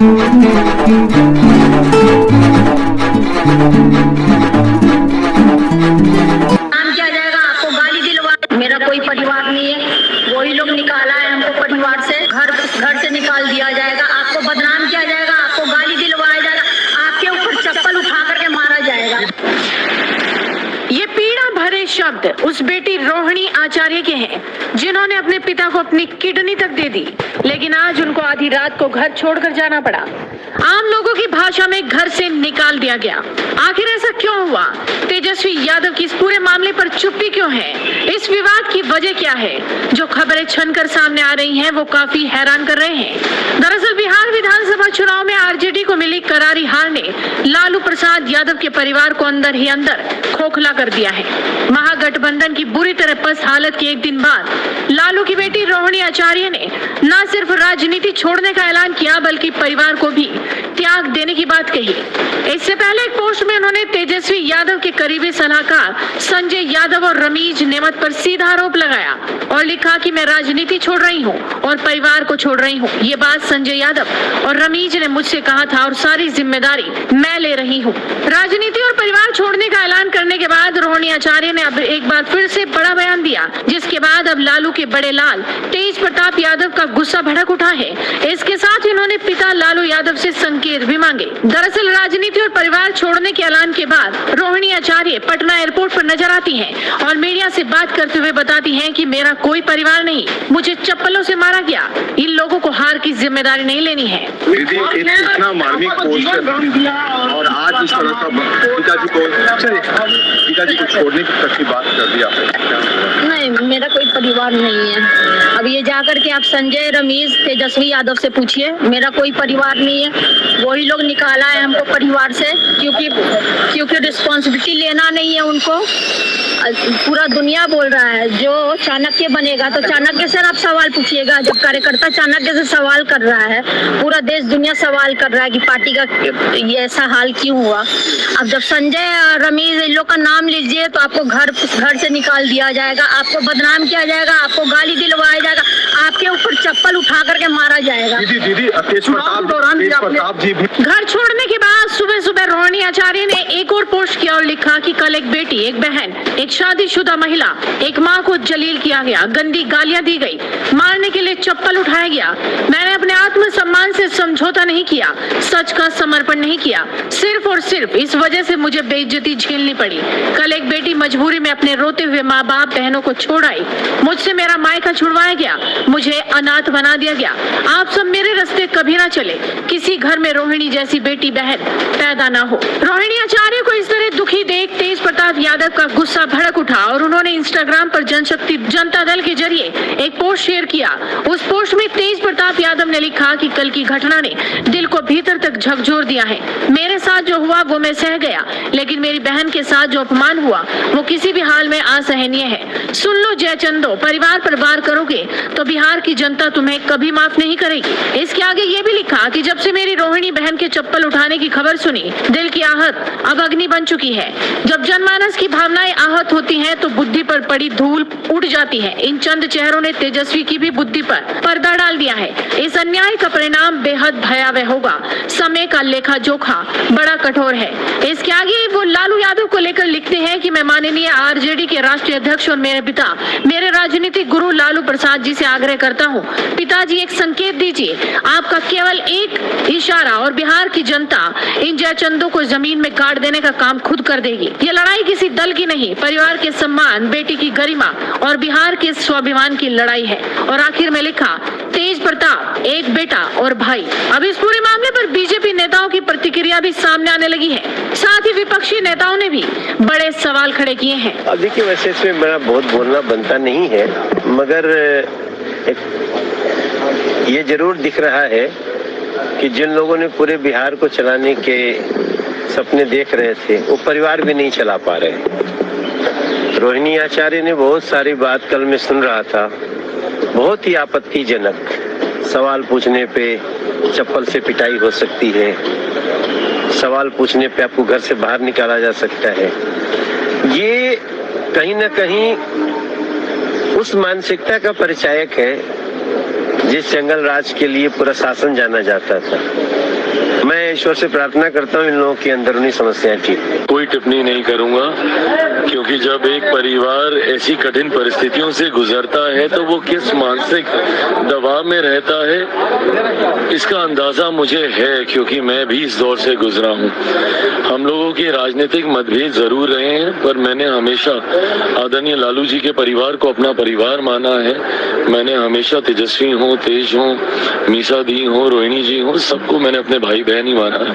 किया जाएगा, आपको गाली दिलवा। मेरा कोई परिवार नहीं है, वही लोग निकाला है हमको परिवार से, घर से निकाल दिया जाएगा, आपको बदनाम किया जाएगा, आपको गाली दिलवाया जाएगा, आपके ऊपर चप्पल उठा करके मारा जाएगा। ये पीड़ा भरे शब्द उस बेटी रोहिणी आचार्य के हैं जिन्होंने अपने पिता को अपनी किडनी तक दे दी, लेकिन आज उनको आधी रात को घर छोड़कर जाना पड़ा। आम लोगों की भाषा में घर से निकाल दिया गया। आखिर ऐसा क्यों हुआ? तेजस्वी यादव की इस पूरे मामले पर चुप्पी क्यों है? इस विवाद की वजह क्या है? जो खबरें छनकर सामने आ रही हैं वो काफी हैरान कर रहे हैं। दरअसल बिहार विधानसभा चुनाव में आरजेडी को मिली करारी हार ने लालू प्रसाद यादव के परिवार को अंदर ही अंदर खोखला कर दिया है। महागठबंधन की बुरी तरह पस्त हालत के एक दिन बाद लालू की बेटी रोहिणी आचार्य ने न सिर्फ राजनीति छोड़ने का ऐलान किया बल्कि परिवार को भी त्याग देने की बात कही। इससे पहले एक पोस्ट में उन्होंने तेजस्वी यादव के करीबी सलाहकार संजय यादव और रमीज नेमत पर सीधा आरोप लगाया और लिखा कि मैं राजनीति छोड़ रही हूं और परिवार को छोड़ रही हूं। ये बात संजय यादव और रमीज ने मुझसे कहा था और सारी जिम्मेदारी मैं ले रही हूं। राजनीति और परिवार छोड़ने का ऐलान करने के बाद रोहिणी आचार्य ने अब एक बार फिर से बड़ा बयान दिया, जिसके बाद अब लालू के बड़े लाल तेज प्रताप यादव का गुस्सा भड़क उठा है। इसके साथ इन्होंने पिता लालू यादव से संकेत भी मांगे। दरअसल राजनीति और परिवार छोड़ने के ऐलान के बाद रोहिणी आचार्य पटना एयरपोर्ट पर नजर आती हैं और मीडिया से बात करते हुए बताती हैं कि मेरा कोई परिवार नहीं, मुझे चप्पलों से मारा गया, इन लोगों को हार की जिम्मेदारी नहीं लेनी है। दीदी इतना मार्मिक पोस्ट और आज इस तरह का पिताजी को छोड़ने तक की बात कर दिया। नहीं, मेरा कोई परिवार नहीं है। अब ये जाकर के आप संजय रमीज तेजस्वी यादव से पूछिए, मेरा कोई परिवार नहीं है, वही लोग निकाला है हमको परिवार से, क्योंकि रिस्पॉन्सिबिलिटी लेना नहीं है उनको। पूरा दुनिया बोल रहा है जो चाणक्य बनेगा तो चाणक्य से आप सवाल पूछिएगा। जब कार्यकर्ता चाणक्य से सवाल कर रहा है, पूरा देश दुनिया सवाल कर रहा है कि पार्टी का ये ऐसा हाल क्यों हुआ। अब जब संजय रमीज इन लोग का नाम लीजिए तो आपको घर से निकाल दिया जाएगा, आपको बदनाम किया जाएगा, आपको गाली दिलवाया जाएगा, आपके ऊपर चप्पल उठा करके मारा जाएगा। दीदी तेज प्रताप जी घर छोड़ने के बाद सुबह सुबह रोहिणी आचार्य ने एक और पोस्ट किया और लिखा कि कल एक बेटी, एक बहन, एक शादीशुदा महिला, एक माँ को जलील किया गया, गंदी गालियां दी गई, मारने के लिए चप्पल उठाया गया। मैंने अपने आत्मसम्मान से समझौता नहीं किया, सच का समर्पण नहीं किया, सिर्फ और सिर्फ इस वजह से मुझे बेइज्जती झेलनी पड़ी। कल एक बेटी मजबूरी में अपने रोते हुए माँ बाप बहनों को छोड़ आई, मुझसे मेरा मायका छुड़वाया गया, मुझे अनाथ बना दिया गया। आप सब मेरे रास्ते कभी ना चले, किसी घर में रोहिणी जैसी बेटी बहन पैदा ना हो। रोहिणी आचार्य को इस तरह दुखी देख तेज प्रताप यादव का गुस्सा भड़क उठा और उन्होंने इंस्टाग्राम पर जनशक्ति जनता दल के जरिए एक पोस्ट शेयर किया। उस पोस्ट में तेज प्रताप यादव ने लिखा कि कल की घटना ने दिल को भीतर तक झकझोर दिया है। मेरे साथ जो हुआ वो मैं सह गया, लेकिन मेरी बहन के साथ जो अपमान हुआ वो किसी भी हाल में असहनीय है। सुन लो जय चंदो, परिवार पर वार करोगे तो बिहार की जनता तुम्हें कभी माफ नहीं करेगी। इसके आगे ये भी लिखा कि जब से मेरी रोहिणी बहन के चप्पल उठाने की खबर सुनी, दिल की आहट अब अग्नि बन चुकी है। जब जनमानस की भावनाएं आहत होती हैं तो बुद्धि पर पड़ी धूल उड़ जाती है। इन चंद चेहरों ने तेजस्वी की भी बुद्धि पर पर्दा डाल दिया है। इस अन्याय का परिणाम बेहद भयावह होगा। समय का लेखा जोखा बड़ा कठोर है। इसके आगे वो लालू यादव को लेकर लिखते हैं कि मैं माननीय आरजेडी के राष्ट्रीय अध्यक्ष और मेरे पिता, मेरे राजनीतिक गुरु लालू प्रसाद जी से आग्रह करता हूँ, पिताजी एक संकेत दीजिए। आपका केवल एक इशारा और बिहार की जनता इन जयचंदों को जमीन में गाड़ देने का काम खुद कर देगी। ये लड़ाई किसी दल की नहीं, परिवार के सम्मान, बेटी की गरिमा और बिहार के स्वाभिमान की लड़ाई है। और आखिर में लिखा, तेज प्रताप, एक बेटा और भाई। अब इस पूरे मामले पर बीजेपी नेताओं की प्रतिक्रिया भी सामने आने लगी है। साथ ही विपक्षी नेताओं ने भी बड़े सवाल खड़े किए हैं। अब देखिए, वैसे इसमें बड़ा बहुत बोलना बनता नहीं है, मगर ये जरूर दिख रहा है कि जिन लोगों ने पूरे बिहार को चलाने के सपने देख रहे थे वो परिवार भी नहीं चला पा रहे। रोहिणी आचार्य ने बहुत सारी बात कल मैं सुन रहा था, बहुत ही आपत्तिजनक। सवाल पूछने पे चप्पल से पिटाई हो सकती है, सवाल पूछने पे आपको घर से बाहर निकाला जा सकता है। ये कहीं ना कहीं उस मानसिकता का परिचायक है जिस जंगल राज के लिए पूरा शासन जाना जाता था। मैं ईश्वर से प्रार्थना करता हूँ इन लोगों की अंदरूनी समस्याएं ठीक हो। कोई टिप्पणी नहीं करूंगा, क्योंकि जब एक परिवार ऐसी कठिन परिस्थितियों से गुजरता है तो वो किस मानसिक दबाव में रहता है इसका अंदाजा मुझे है, क्योंकि मैं भी इस दौर से गुजरा हूँ। हम लोगों के राजनीतिक मतभेद जरूर रहे हैं, पर मैंने हमेशा आदरणीय लालू जी के परिवार को अपना परिवार माना है। मैंने हमेशा तेजस्वी हो, तेज हो, मीसा दी हो, रोहिणी जी हो, सबको मैंने अपने भाई बहन ही माना है।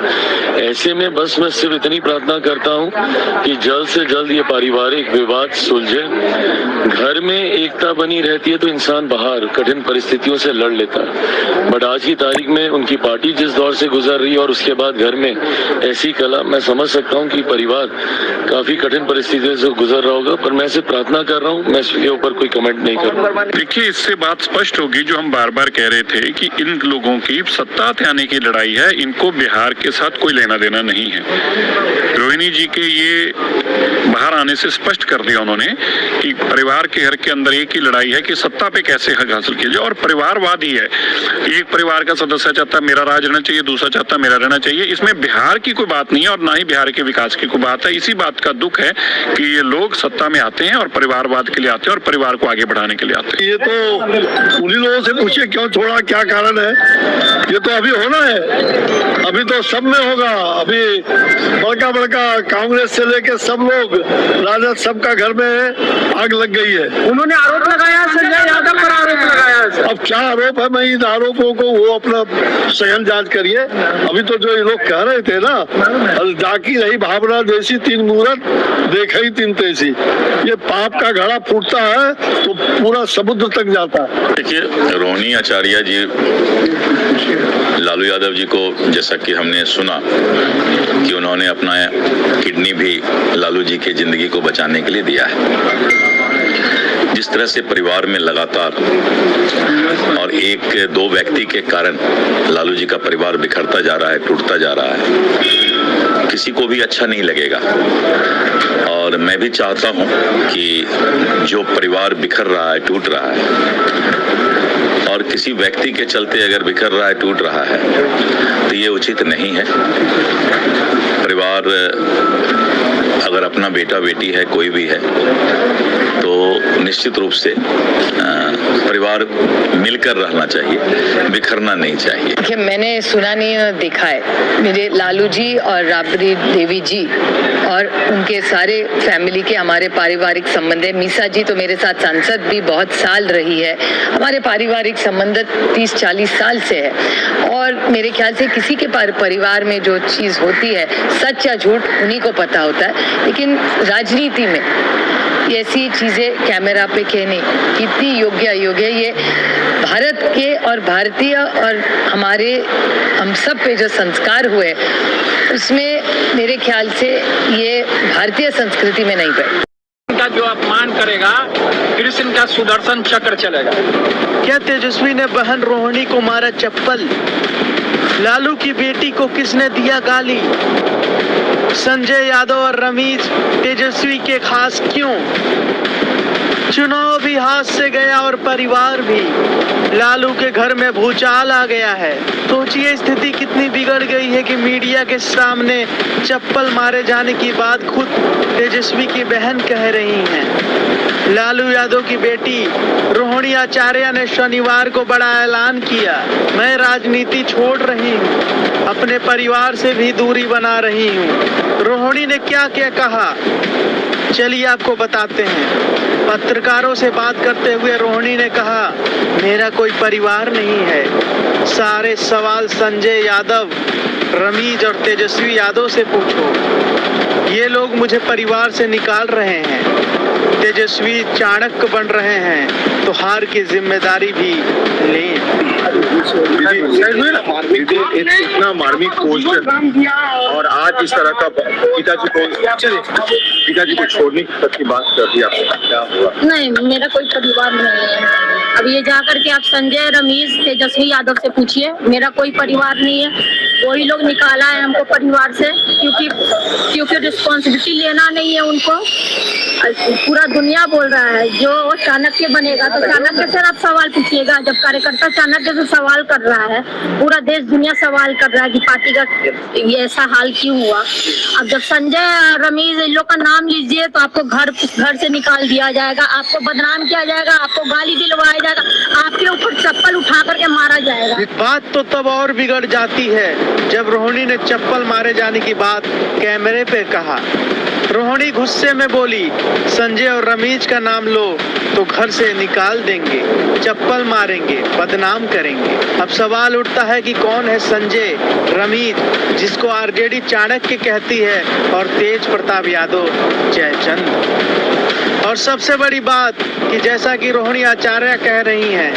ऐसे में बस मैं सिर्फ इतनी प्रार्थना करता हूँ कि जल्द से जल्द ये पारिवारिक विवाद सुलझे। घर में एकता बनी रहती है तो इंसान बाहर कठिन परिस्थितियों से लड़ लेता है, बट आज की तारीख में उनकी पार्टी जिस दौर से गुजर रही है और उसके बाद घर में ऐसी कला, मैं समझ सकता हूँ कि परिवार काफी कठिन परिस्थितियों से गुजर रहा होगा, पर मैं इसे प्रार्थना कर रहा हूँ। मैं इसके ऊपर कोई कमेंट नहीं करूँगा। देखिए, इससे बात स्पष्ट होगी जो हम बार बार कह रहे थे कि इन लोगों की सत्ता आने की लड़ाई है, इनको बिहार के साथ कोई लेना देना नहीं है। रोहिणी जी के ये बाहर आने से स्पष्ट कर दिया उन्होंने कि परिवार के घर के अंदर एक ही लड़ाई है कि सत्ता पे कैसे हक हासिल किया जाए, और परिवारवाद ही है। एक परिवार का सदस्य चाहता है मेरा राज रहना चाहिए, दूसरा चाहता है मेरा रहना चाहिए। इसमें बिहार की कोई बात नहीं है और ना ही बिहार के विकास की कोई बात है। इसी बात का दुख है कि ये लोग सत्ता में आते हैं और परिवारवाद के लिए आते हैं और परिवार को आगे बढ़ाने के लिए आते हैं। ये तो उन्हीं लोगों से पूछिए क्यों छोड़ा, क्या कारण है। ये तो अभी होना है, अभी तो सब में होगा। अभी बड़का बड़का कांग्रेस से लेके सब लोग, राजद सबका घर में आग लग गई है। उन्होंने आरोप लगाया, संजय यादव पर आरोप लगाया। अब क्या आरोप है, मैं इन आरोपों को वो अपना सघन जांच करिए। अभी तो जो ये लोग कह रहे थे ना, जाकी रही भावना जैसी तीन मूरत देखा ही तीन तैसी, ये पाप का घड़ा फूटता है तो पूरा समुद्र तक जाता है। देखिए, रोहिणी आचार्य जी लालू यादव जी को, जैसा कि हमने सुना कि उन्होंने अपना किडनी भी लालू जी की जिंदगी को बचाने के लिए दिया है। जिस तरह से परिवार में लगातार और एक दो व्यक्ति के कारण लालू जी का परिवार बिखरता जा रहा है, टूटता जा रहा है, किसी को भी अच्छा नहीं लगेगा। और मैं भी चाहता हूं कि जो परिवार बिखर रहा है, टूट रहा है, और किसी व्यक्ति के चलते अगर बिखर रहा है, टूट रहा है, तो ये उचित नहीं है। परिवार अगर अपना बेटा बेटी है, कोई भी है, तो निश्चित रूप से परिवार मिलकर रहना चाहिए, बिखरना नहीं चाहिए। देखिए, मैंने सुना नहीं और देखा है। मेरे लालू जी और राबड़ी देवी जी और उनके सारे फैमिली के हमारे पारिवारिक संबंध है। मीसा जी तो मेरे साथ सांसद भी बहुत साल रही है। हमारे पारिवारिक संबंध 30-40 साल से है, और मेरे ख्याल से किसी के परिवार में जो चीज़ होती है, सच या झूठ उन्हीं को पता होता है। लेकिन राजनीति में ऐसी चीजें कैमरा पे कहने कितनी योग्य अयोग्य, ये भारत के और भारतीय और हमारे हम सब पे जो संस्कार हुए उसमें मेरे ख्याल से ये भारतीय संस्कृति में नहीं पड़े। का जो अपमान करेगा कृष्ण का सुदर्शन चक्र चलेगा। क्या तेजस्वी ने बहन रोहिणी को मारा चप्पल? लालू की बेटी को किसने दिया गाली? संजय यादव और रमीज तेजस्वी के खास क्यों? चुनाव भी हाथ से गया और परिवार भी। लालू के घर में भूचाल आ गया है। सोचिए स्थिति कितनी बिगड़ गई है कि मीडिया के सामने चप्पल मारे जाने की बात खुद तेजस्वी की बहन कह रही हैं। लालू यादव की बेटी रोहिणी आचार्य ने शनिवार को बड़ा ऐलान किया, मैं राजनीति छोड़ रही हूँ, अपने परिवार से भी दूरी बना रही हूँ। रोहिणी ने क्या क्या कहा, चलिए आपको बताते हैं। पत्रकारों से बात करते हुए रोहिणी ने कहा, मेरा कोई परिवार नहीं है, सारे सवाल संजय यादव, रमीज और तेजस्वी यादव से पूछो। ये लोग मुझे परिवार से निकाल रहे हैं, तेजस्वी चाणक्य बन रहे हैं, तो हार की जिम्मेदारी भी लें। इतना मार्मिक पोस्टर और आज इस तरह का पिताजी को छोड़ने तक की बात कर दी आपने, क्या हुआ? नहीं, मेरा कोई परिवार नहीं है। अब ये जा करके आप संजय, रमीज, तेजस्वी यादव से पूछिए, मेरा कोई परिवार नहीं है। वही लोग निकाला है हमको परिवार से, क्योंकि रिस्पॉन्सिबिलिटी लेना नहीं है उनको। पूरा पूरा दुनिया बोल रहा है जो चाणक्य बनेगा तो चाणक्य से आप सवाल पूछिएगा। जब कार्यकर्ता चाणक्य से सवाल कर रहा है, पूरा देश दुनिया सवाल कर रहा है कि पार्टी का ये ऐसा हाल क्यों हुआ। अब जब संजय रमीज इन लोग का नाम लीजिए तो आपको घर से निकाल दिया जाएगा, आपको बदनाम किया जाएगा, आपको गाली दिलवाया जाएगा, आपके ऊपर चप्पल उठा करके मारा जाएगा। बात तो तब और बिगड़ जाती है जब रोहिणी ने चप्पल मारे जाने की बात कैमरे पे कहा। रोहिणी गुस्से में बोली, संजय और रमीज का नाम लो तो घर से निकाल देंगे, चप्पल मारेंगे, बदनाम करेंगे। अब सवाल उठता है कि कौन है संजय रमीज जिसको आरजेडी चाणक्य कहती है और तेज प्रताप यादव जयचंद। और सबसे बड़ी बात कि जैसा कि रोहिणी आचार्य कह रही हैं,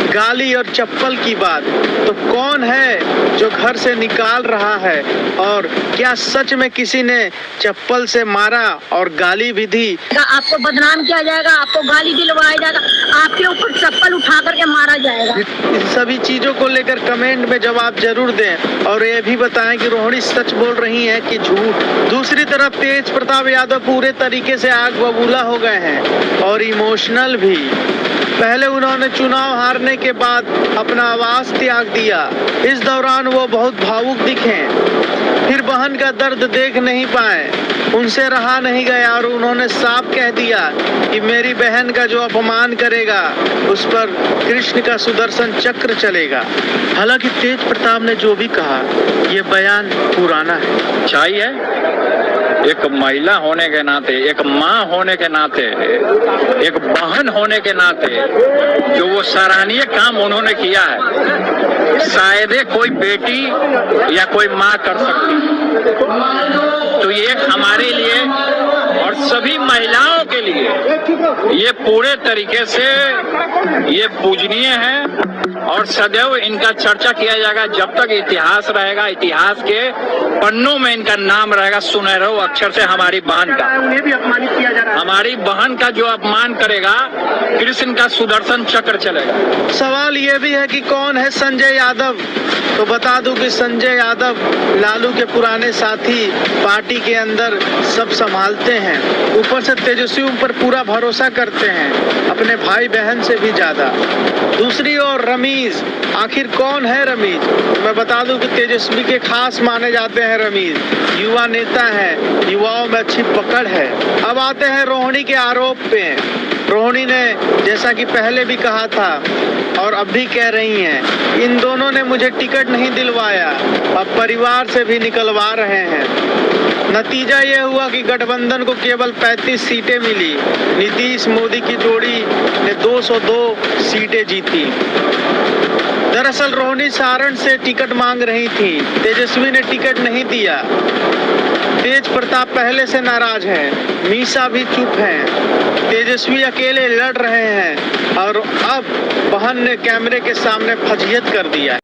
गाली और चप्पल की बात, तो कौन है जो घर से निकाल रहा है और क्या सच में किसी ने चप्पल से मारा और गाली भी दी? आपको बदनाम किया जाएगा, आपको गाली दिलवाया जाएगा, आपके ऊपर चप्पल उठा करके मारा जाएगा। इन सभी चीजों को लेकर कमेंट में जवाब जरूर दें और ये भी बताएं कि रोहिणी सच बोल रही है कि झूठ। दूसरी तरफ तेज प्रताप यादव पूरे तरीके से आग बबूला हो गए हैं और इमोशनल भी। पहले उन्होंने चुनाव हारने के बाद अपना आवाज त्याग दिया, इस दौरान वो बहुत भावुक दिखे, फिर बहन का दर्द देख नहीं पाए, उनसे रहा नहीं गया और उन्होंने साफ कह दिया कि मेरी बहन का जो अपमान करेगा उस पर कृष्ण का सुदर्शन चक्र चलेगा। हालांकि तेज प्रताप ने जो भी कहा ये बयान पुराना है। चाहिए एक महिला होने के नाते, एक माँ होने के नाते, एक बहन होने के नाते जो वो सराहनीय काम उन्होंने किया है, शायद कोई बेटी या कोई माँ कर सकती। तो ये हमारे लिए और सभी महिलाओं के लिए ये पूरे तरीके से ये पूजनीय है और सदैव इनका चर्चा किया जाएगा जब तक इतिहास रहेगा। इतिहास के पन्नों में इनका नाम रहेगा सुनहरे अक्षर से। हमारी बहन का, उन्हें भी अपमानित किया जा रहा है। हमारी बहन का जो अपमान करेगा कृष्ण का सुदर्शन चक्र चलेगा। सवाल ये भी है कि कौन है संजय यादव। तो बता दूं कि संजय यादव लालू के पुराने साथी, पार्टी के अंदर सब संभालते हैं, ऊपर से तेजस्वी पर पूरा भरोसा करते हैं, अपने भाई बहन से भी ज्यादा। दूसरी ओर रमीज, आखिर कौन है रमीज? मैं बता दूं कि तेजस्वी के खास माने जाते हैं रमीज, युवा नेता है, युवाओं में अच्छी पकड़ है। अब आते हैं रोहिणी के आरोप पे। रोहिणी ने जैसा कि पहले भी कहा था और अब भी कह रही हैं, इन दोनों ने मुझे टिकट नहीं दिलवाया, अब परिवार से भी निकलवा रहे हैं। नतीजा ये हुआ कि गठबंधन को केवल 35 सीटें मिली। नीतीश मोदी की जोड़ी ने 202 सीटें जीती। दरअसल रोहिणी सारण से टिकट मांग रही थी, तेजस्वी ने टिकट नहीं दिया। तेज प्रताप पहले से नाराज हैं, मीसा भी चुप हैं, तेजस्वी अकेले लड़ रहे हैं और अब बहन ने कैमरे के सामने फजीहत कर दिया।